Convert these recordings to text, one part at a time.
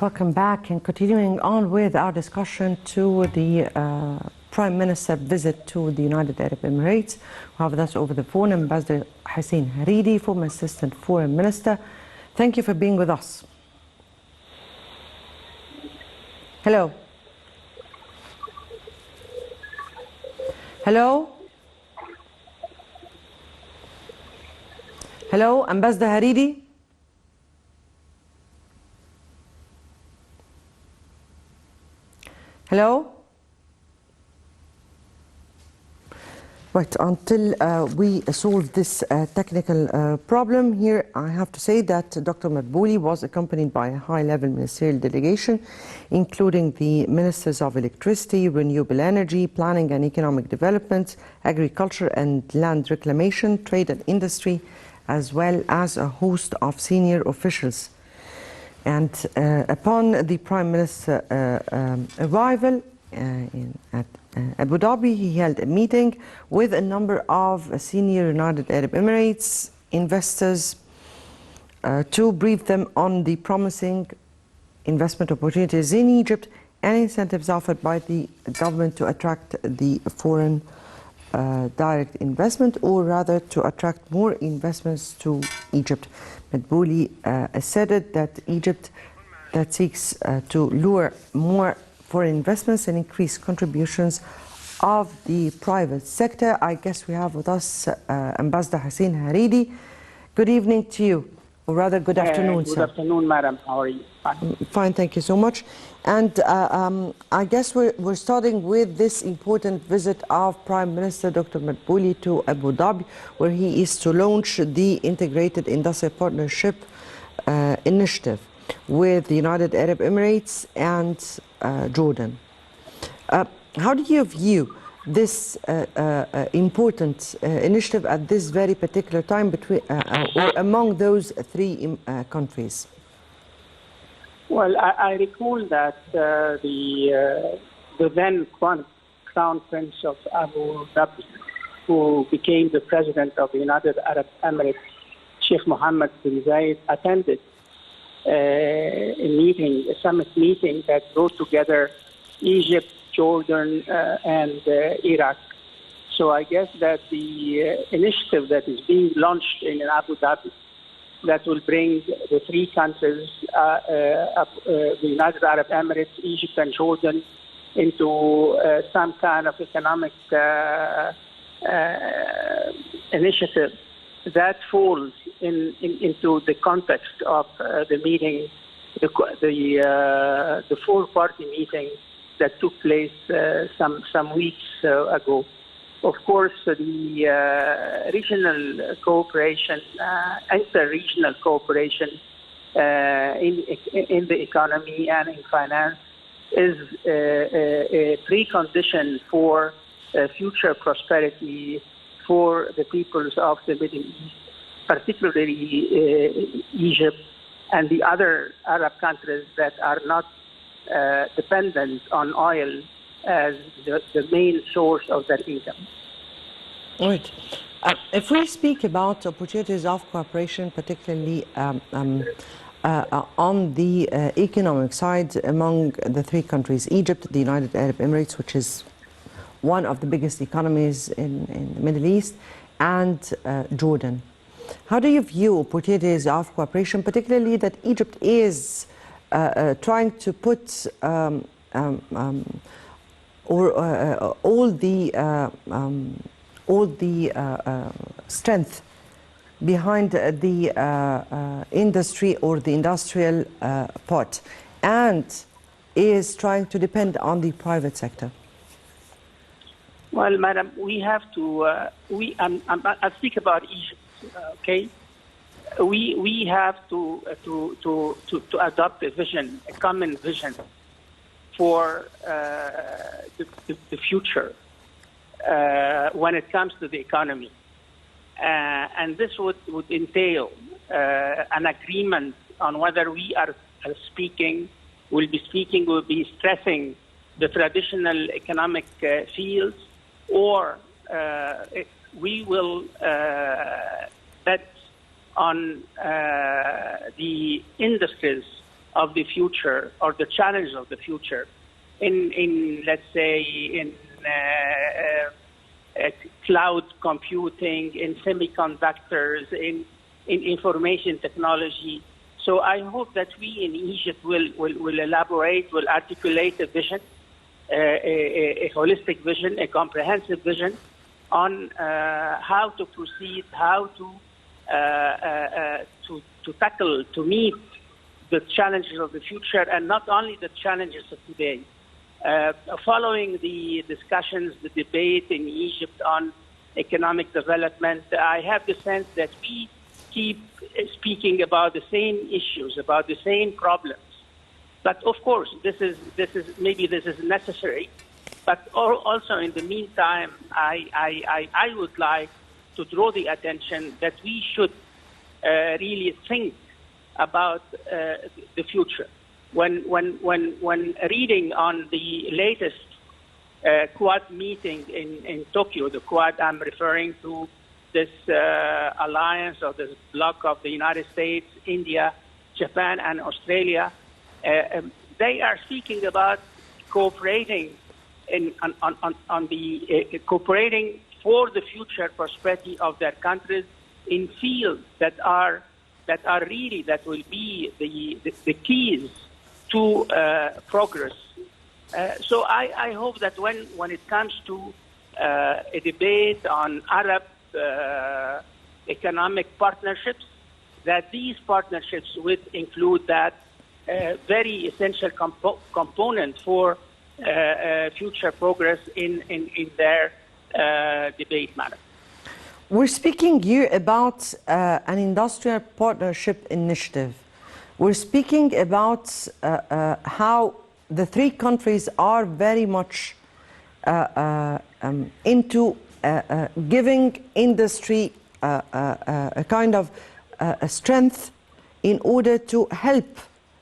welcome back. And continuing on with our discussion to the Prime Minister visit to the United Arab Emirates. We have with us over the phone Ambassador Hussein Harridy, former Assistant Foreign Minister. Thank you for being with us. Hello. Hello. Hello, Ambassador Harridy. Hello? Right, until we solve this technical problem here, I have to say that Dr. Madbouli was accompanied by a high-level ministerial delegation, including the Ministers of Electricity, Renewable Energy, Planning and Economic Development, Agriculture and Land Reclamation, Trade and Industry, as well as a host of senior officials. And upon the Prime Minister's arrival at Abu Dhabi, he held a meeting with a number of senior United Arab Emirates investors to brief them on the promising investment opportunities in Egypt and incentives offered by the government to attract the foreign direct investment, or rather to attract more investments to Egypt. Madbouli asserted that Egypt that seeks to lure more foreign investments and increase contributions of the private sector. I guess we have with us Ambassador Hussein Harridy. Good evening to you, or rather good afternoon, sir. Good afternoon, madam. How are you? Fine, thank you so much. And I guess we're starting with this important visit of Prime Minister Dr. Madbouli to Abu Dhabi, where he is to launch the Integrated Industrial Partnership Initiative with the United Arab Emirates and Jordan. How do you view this important initiative at this very particular time between or among those three countries? Well, I recall that the then Crown Prince of Abu Dhabi, who became the President of the United Arab Emirates, Sheikh Mohammed bin Zayed, attended a summit meeting that brought together Egypt, Jordan, and Iraq. So I guess that the initiative that is being launched in Abu Dhabi, that will bring the three countries, the United Arab Emirates, Egypt, and Jordan, into some kind of economic initiative that falls into the context of the meeting, the four-party meeting that took place some weeks ago. Of course, the regional cooperation, inter-regional cooperation in the economy and in finance is a precondition for future prosperity for the peoples of the Middle East, particularly Egypt and the other Arab countries that are not dependent on oil as the main source of their income. Right. If we speak about opportunities of cooperation, particularly on the economic side among the three countries, Egypt, the United Arab Emirates, which is one of the biggest economies in the Middle East, and Jordan. How do you view opportunities of cooperation, particularly that Egypt is trying to put all the strength behind the industry or the industrial part, and is trying to depend on the private sector? Well, madam, we have to. I speak about Egypt. Okay, we have to adopt a vision, a common vision for the future when it comes to the economy, and this would entail an agreement on whether we will be stressing the traditional economic fields, or we will bet on the industries of the future or the challenges of the future in let's say, in cloud computing, in semiconductors, in information technology. So I hope that we in Egypt will elaborate, will articulate a vision, a holistic vision, a comprehensive vision on how to proceed, how to tackle, to meet the challenges of the future, and not only the challenges of today. Following the discussions, the debate in Egypt on economic development, I have the sense that we keep speaking about the same issues, about the same problems. But of course, this is necessary. But also in the meantime, I would like to draw the attention that we should really think about the future. When reading on the latest Quad meeting in Tokyo, the Quad, I'm referring to this alliance or this bloc of the United States, India, Japan, and Australia, they are speaking about cooperating cooperating for the future prosperity of their countries in fields that will be the keys to progress. So I hope that when it comes to a debate on Arab economic partnerships, that these partnerships would include that very essential component for future progress in their debate matter. We're speaking here about an industrial partnership initiative. We're speaking about how the three countries are very much into giving industry a kind of a strength in order to help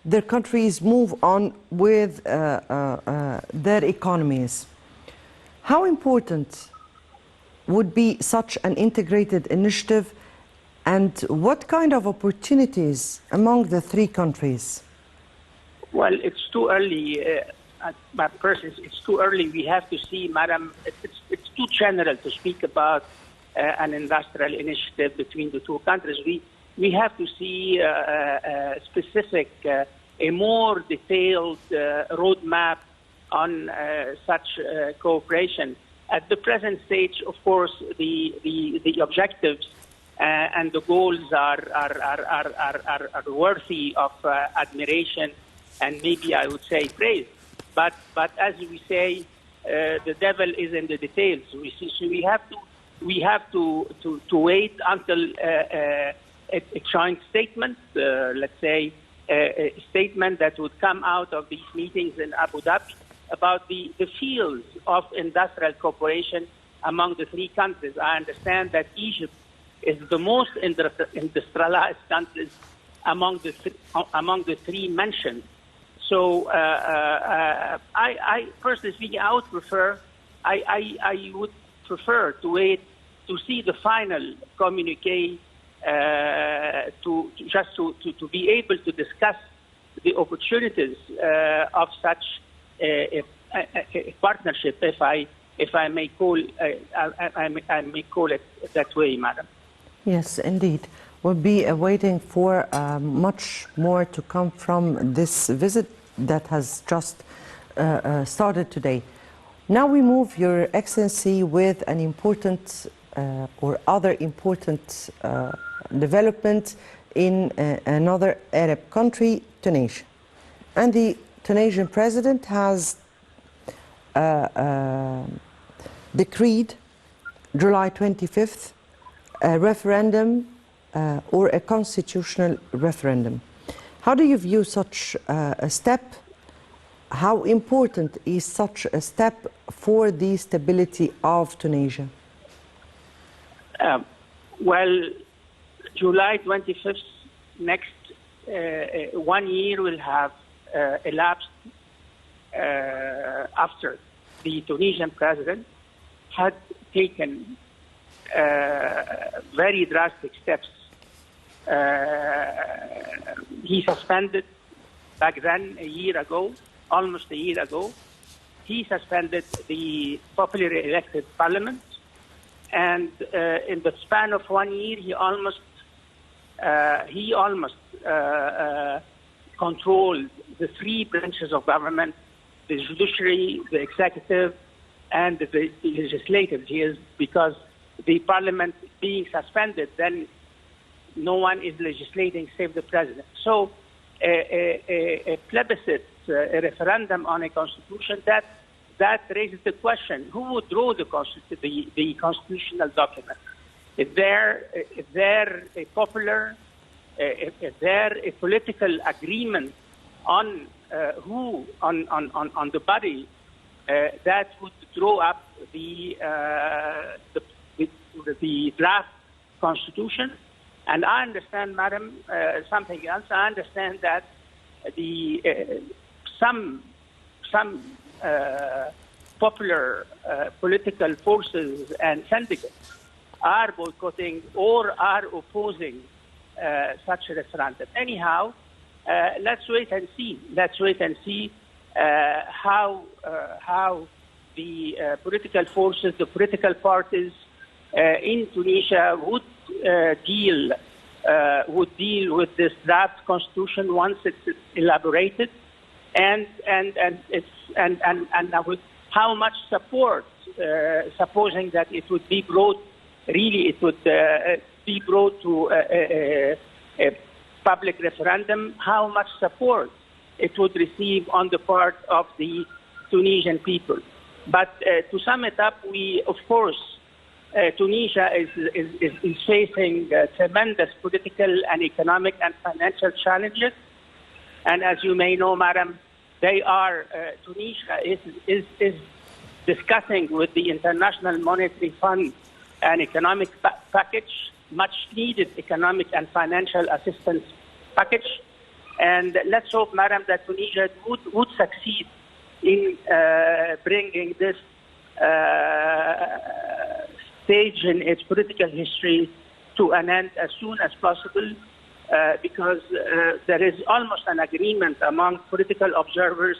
their countries move on with their economies. How important would be such an integrated initiative, and what kind of opportunities among the three countries? Well, it's too early. It's too early. We have to see, Madam, it's too general to speak about an industrial initiative between the two countries. We have to see a specific, a more detailed roadmap on such cooperation. At the present stage, of course, the objectives and the goals are worthy of admiration and maybe I would say praise. But as we say, the devil is in the details. We have to wait until a joint statement, let's say a statement that would come out of these meetings in Abu Dhabi about the fields of industrial cooperation among the three countries. I understand that Egypt is the most industrialized countries among the three mentioned. So I personally speaking, I would prefer to wait to see the final communique to be able to discuss the opportunities of such a partnership, if I may call it that way, Madam. Yes, indeed. We'll be waiting for much more to come from this visit that has just started today. Now we move, Your Excellency, with an important or other important development in another Arab country, Tunisia. And the Tunisian president has decreed July 25th a referendum or a constitutional referendum. How do you view such a step? How important is such a step for the stability of Tunisia? Well, July 25th, next 1 year will have elapsed after the Tunisian president had taken very drastic steps. He suspended back then, a year ago, almost a year ago, he suspended the popularly elected parliament. And in the span of 1 year, he almost controlled the three branches of government, the judiciary, the executive, and the legislative. Because the parliament being suspended, then no one is legislating save the president. So a plebiscite, a referendum on a constitution, that raises the question, who would draw the constitutional document? Is there a popular, is there a political agreement on on the body that would draw up the draft constitution? And I understand, madam, something else. I understand that some popular political forces and syndicates are boycotting or are opposing such a referendum. Anyhow, let's wait and see. Let's wait and see how the political forces, the political parties in Tunisia would deal with this draft constitution once it's elaborated, and with how much support, supposing that it would be brought, really it would be brought to a public referendum, how much support it would receive on the part of the Tunisian people. But to sum it up, of course, Tunisia is facing tremendous political and economic and financial challenges. And as you may know, madam, Tunisia is discussing with the International Monetary Fund an economic package, much needed economic and financial assistance package. And let's hope, madam, that Tunisia would succeed in bringing this stage in its political history to an end as soon as possible, because there is almost an agreement among political observers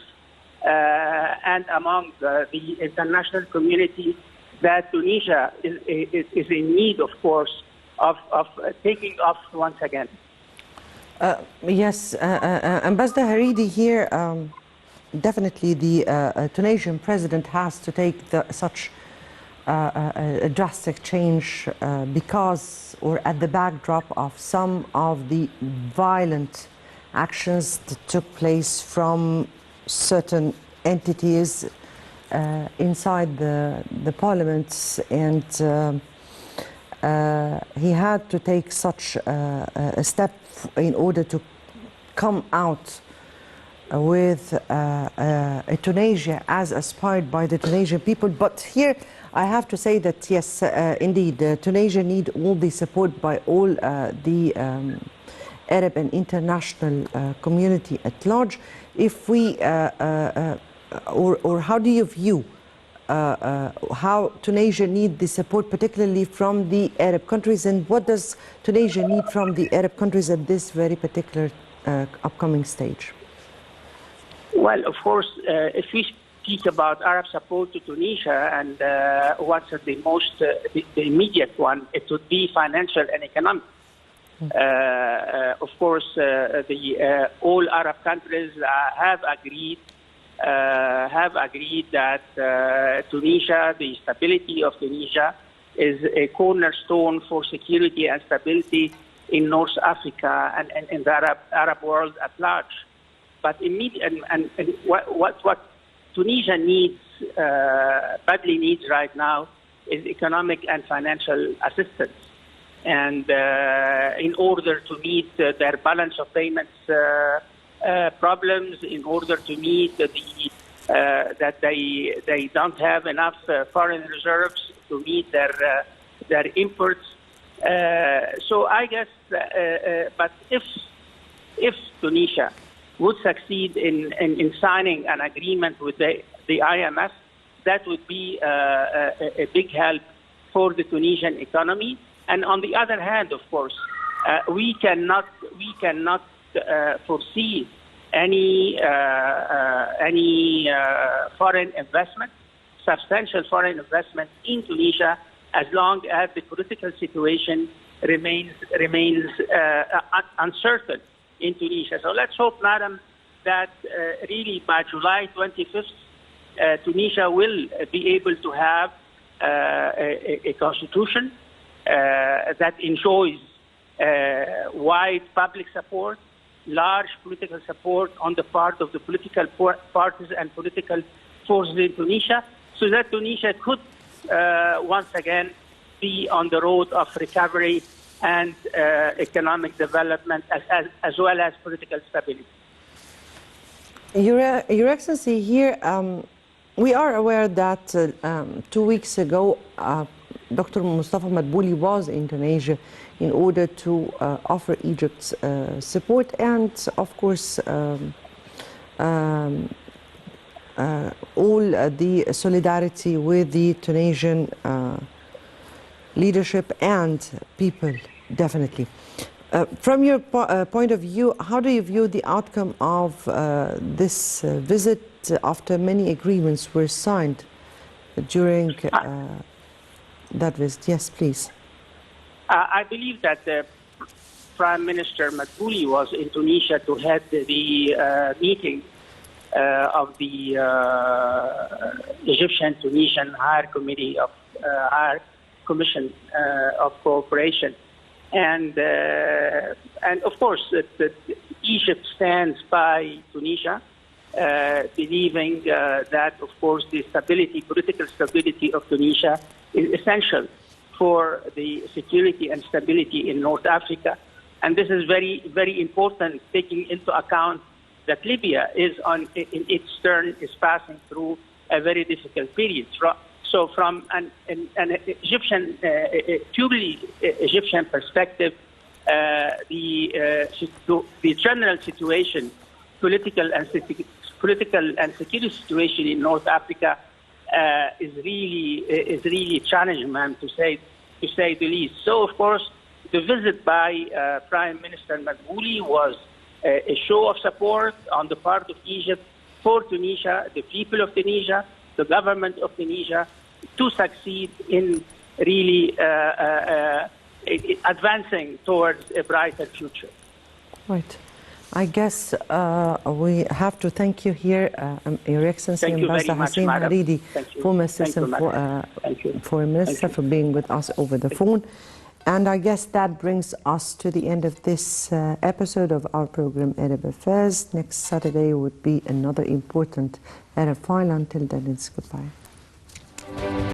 and among the international community that Tunisia is in need, of course, of taking off once again. Yes, Ambassador Harridy here, definitely the Tunisian president has to take such a drastic change because, or at the backdrop of some of the violent actions that took place from certain entities inside the parliaments, and he had to take such a step in order to come out with a Tunisia as aspired by the Tunisian people. But here I have to say that yes, indeed, Tunisia need all the support by all the Arab and international community at large. If we, or how do you view how Tunisia need the support, particularly from the Arab countries, and what does Tunisia need from the Arab countries at this very particular upcoming stage? Well, of course, if we speak about Arab support to Tunisia, and what's the most the immediate one, it would be financial and economic. Of course, all Arab countries have agreed that Tunisia, the stability of Tunisia, is a cornerstone for security and stability in North Africa and in the Arab world at large. But what Tunisia needs, badly needs right now, is economic and financial assistance. And in order to meet their balance of payments problems, in order to meet that they don't have enough foreign reserves to meet their imports. So I guess, but if Tunisia would succeed in signing an agreement with the IMF, that would be a big help for the Tunisian economy. And on the other hand, of course, we cannot foresee any foreign investment, substantial foreign investment in Tunisia, as long as the political situation remains uncertain in Tunisia. So let's hope, Madam, that really by July 25th, Tunisia will be able to have a constitution that enjoys wide public support, large political support on the part of the political parties and political forces in Tunisia, so that Tunisia could once again be on the road of recovery and economic development as well as political stability. Your Excellency, here we are aware that 2 weeks ago Dr. Mustafa Madbouli was in Tunisia in order to offer Egypt support and, of course, all the solidarity with the Tunisian leadership and people, definitely. From your point of view, how do you view the outcome of this visit after many agreements were signed during that visit? Yes, please. I believe that Prime Minister Madbouli was in Tunisia to head the meeting of the Egyptian-Tunisian Higher Committee of Higher Commission of Cooperation, and of course Egypt stands by Tunisia, believing that of course the stability, political stability of Tunisia is essential for the security and stability in North Africa, and this is very, very important, taking into account that Libya is in its turn is passing through a very difficult period. So from an Egyptian, purely Egyptian perspective, the general situation, political and security situation in North Africa is really challenging, ma'am, to say the least. So of course, the visit by Prime Minister Madbouli was a show of support on the part of Egypt for Tunisia, the people of Tunisia, the government of Tunisia, to succeed in really advancing towards a brighter future. Right. I guess we have to thank you here, Your Excellency, Ambassador Hussein Harridy, former Assistant Foreign Minister, for being with us over the phone. And I guess that brings us to the end of this episode of our program, Arab Affairs. Next Saturday would be another important Arab file. Until then, it's goodbye.